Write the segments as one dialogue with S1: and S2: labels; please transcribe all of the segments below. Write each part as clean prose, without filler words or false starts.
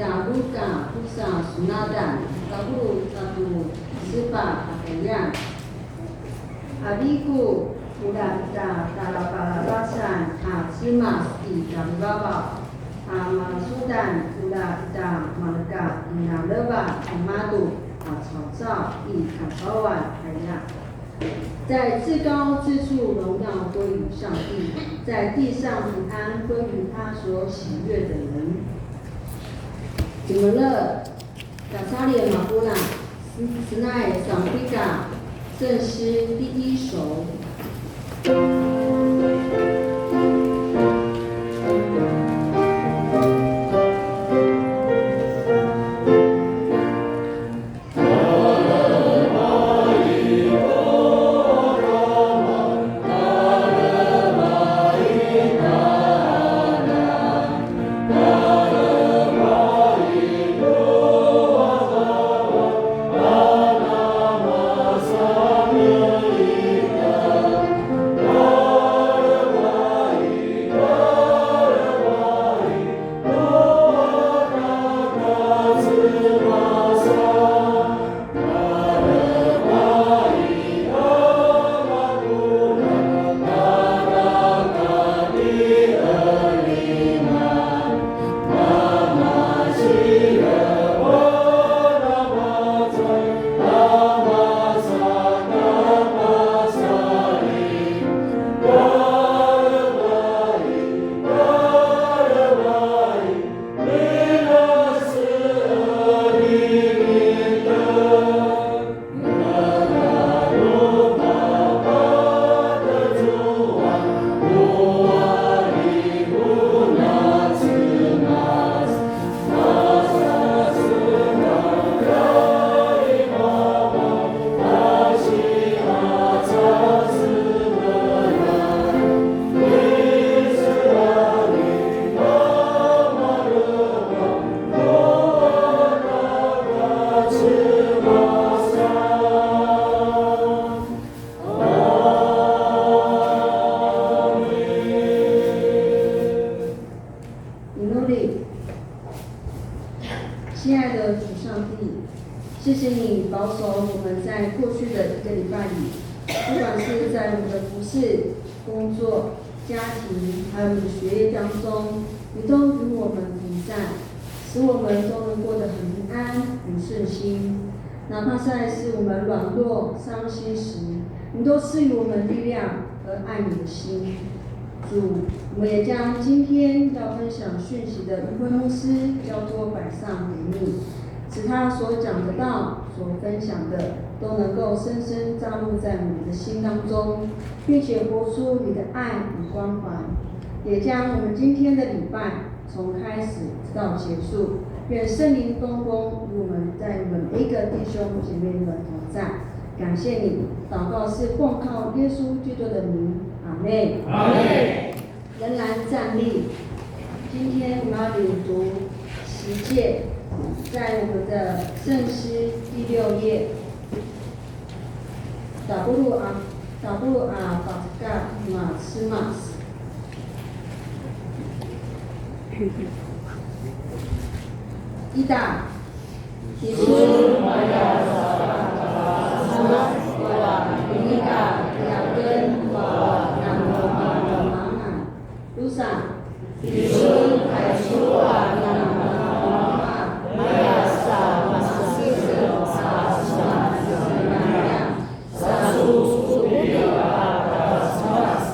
S1: ida luka pusa sunadan kaburu satu sipa pakaian abiku udah ida kalapalabasan simas di Kalibaba Masudan udah ida malaka ina leba madu 草造以卡巴瓦海亚，在至高之处荣耀归于上帝，在地上平安归于他所喜悦的人。怎么了？卡萨里马布拉斯奈桑比卡圣诗第一首。亲爱的主上帝，谢谢你保守我们在过去的一个礼拜里，不管是在我们的服事、工作、家庭，还有你的学业当中，你都与我们同在，使我们都能过得很平安、很顺心。哪怕在是我们软弱、伤心时，你都赐予我们力量和爱你的心。主，我们也将今天要分享讯息的余辉牧师交托摆上给你，使他所讲的道、所分享的都能够深深扎入在我们的心当中，并且活出你的爱与关怀。也将我们今天的礼拜从开始直到结束，愿圣灵动工与我们在每一个弟兄姐妹们同在。感谢你，祷告是奉靠耶稣基督的名，阿们。
S2: 阿们。
S1: 仍然站立。今天我们要领读10诫，在我们的圣诗第6页。打布鲁阿巴嘎马斯马斯。一打，提出马亚萨斯马斯瓦尼嘎亚根瓦南罗马的马汉卢萨
S2: 提出海苏瓦南罗马马亚萨马斯萨斯马斯马亚萨苏苏比瓦达斯马斯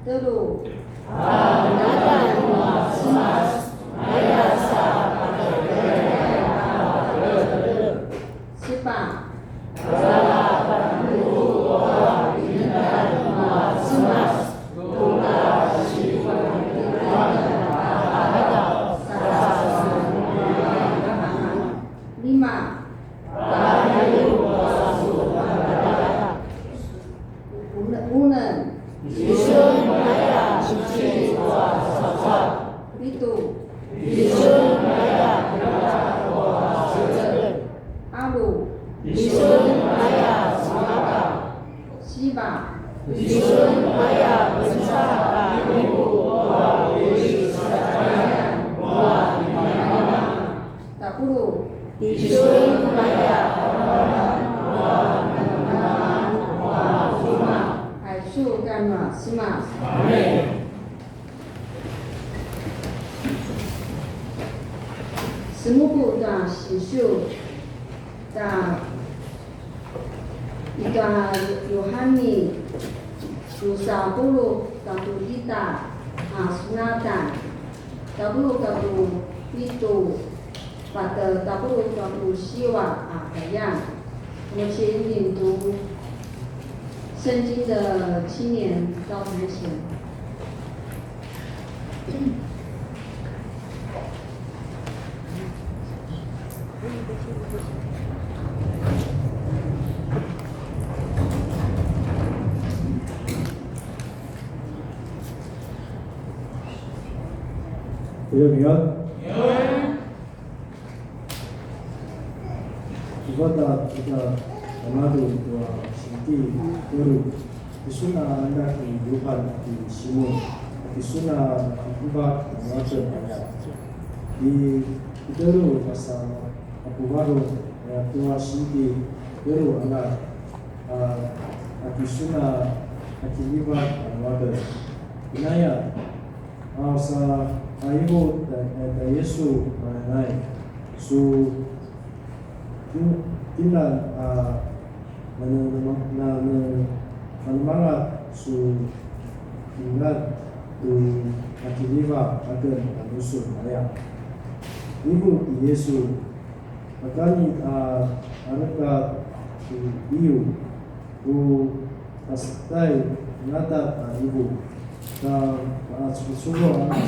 S1: 德鲁
S2: 阿拿丹马斯马斯马亚萨迪孙玛雅哇苏玛，
S1: 海树干玛斯玛。
S2: 阿妹。
S1: 十木布da Yesus da ida Yohani Yusa bulu kabu kita sunatan kabu itu pada kabu siwa样。我们请领读圣经的青年到台前。
S3: 大家平安。Ibadah kita mengadu dua sinti baru disuna anda kehidupan di sini disuna ibadah mengajar banyak di baru masa aku baru dua sinti baru anda disuna ibadah mengajar inaya sa aibu da Yesu mengenai Tinggal menemangat tinggal di kaki lima agar manusia layak. Ibu Yesus, makanya anaknya ibu, pastai nada ibu, dan semua anak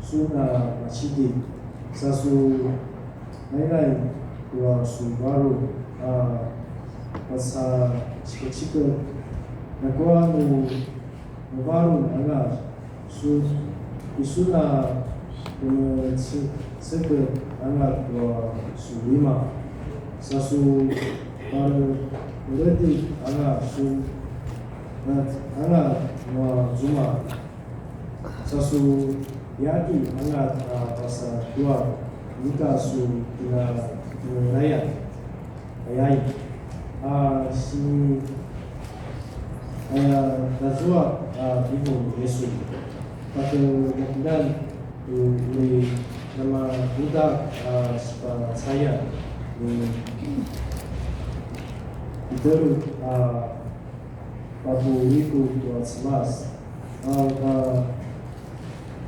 S3: suna masjid sasu lain-lain dua baru masa cika nakwa nu baru anak suna cika anak dua lima sasu baru berarti anak anak dua juma sasu Yadi anak bahasa dua jika su dengan rakyat ayai si Nazwa ibu Yesus pada kemudian di nama Buddha saya itu Babu itu 12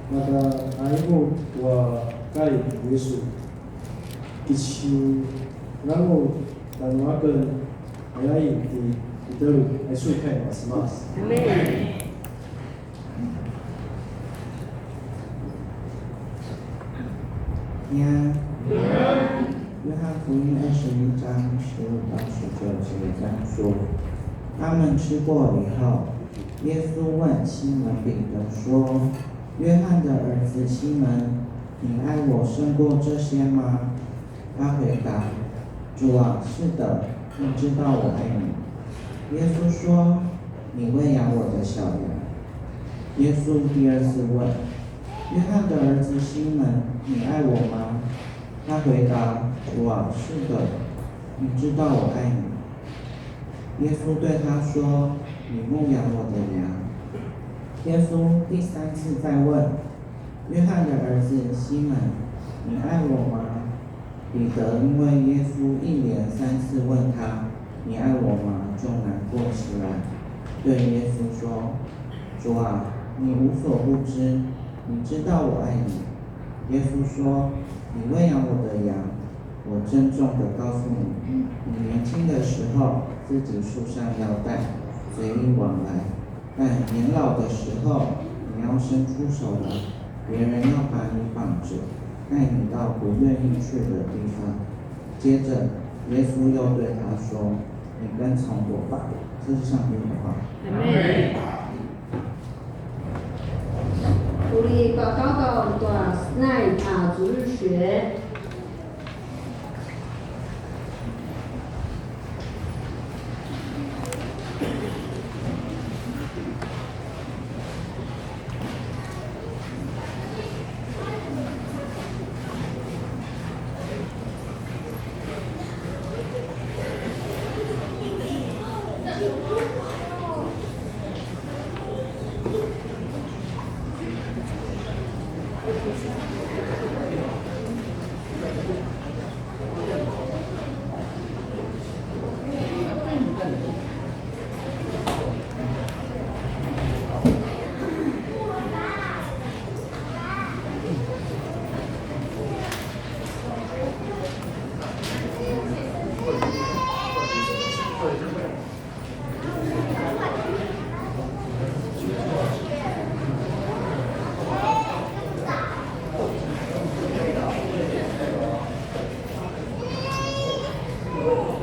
S3: maka aibu wa kai Yesu kici namu dan makan ayai di itu Yesu kai mas.
S2: Amen.
S4: 约翰福音21章15到19节这样说：他们吃过以后，耶稣问西门彼得说：“约翰的儿子西门，你爱我胜过这些吗？”他回答：“主啊，是的，你知道我爱你。”耶稣说：“你喂养我的小羊。”耶稣第二次问：“约翰的儿子西门，你爱我吗？”他回答：“主啊，是的，你知道我爱你。”耶稣对他说：“你牧养我的羊。”耶稣第三次再问：“约翰的儿子西门，你爱我吗？”彼得因为耶稣一连3次问他：“你爱我吗？”就难过起来，对耶稣说：“主啊，你无所不知，你知道我爱你。”耶稣说：“你喂养我的羊。我郑重地告诉你，你年轻的时候自己束上腰带，随意往来。但年老的时候，你要伸出手来，别人要把你绑着，带你到不愿意去的地方。”接着，耶稣又对他说：“你跟从我吧。”这是上帝的话。
S1: 우리 가까운 스나이 주일学
S2: 主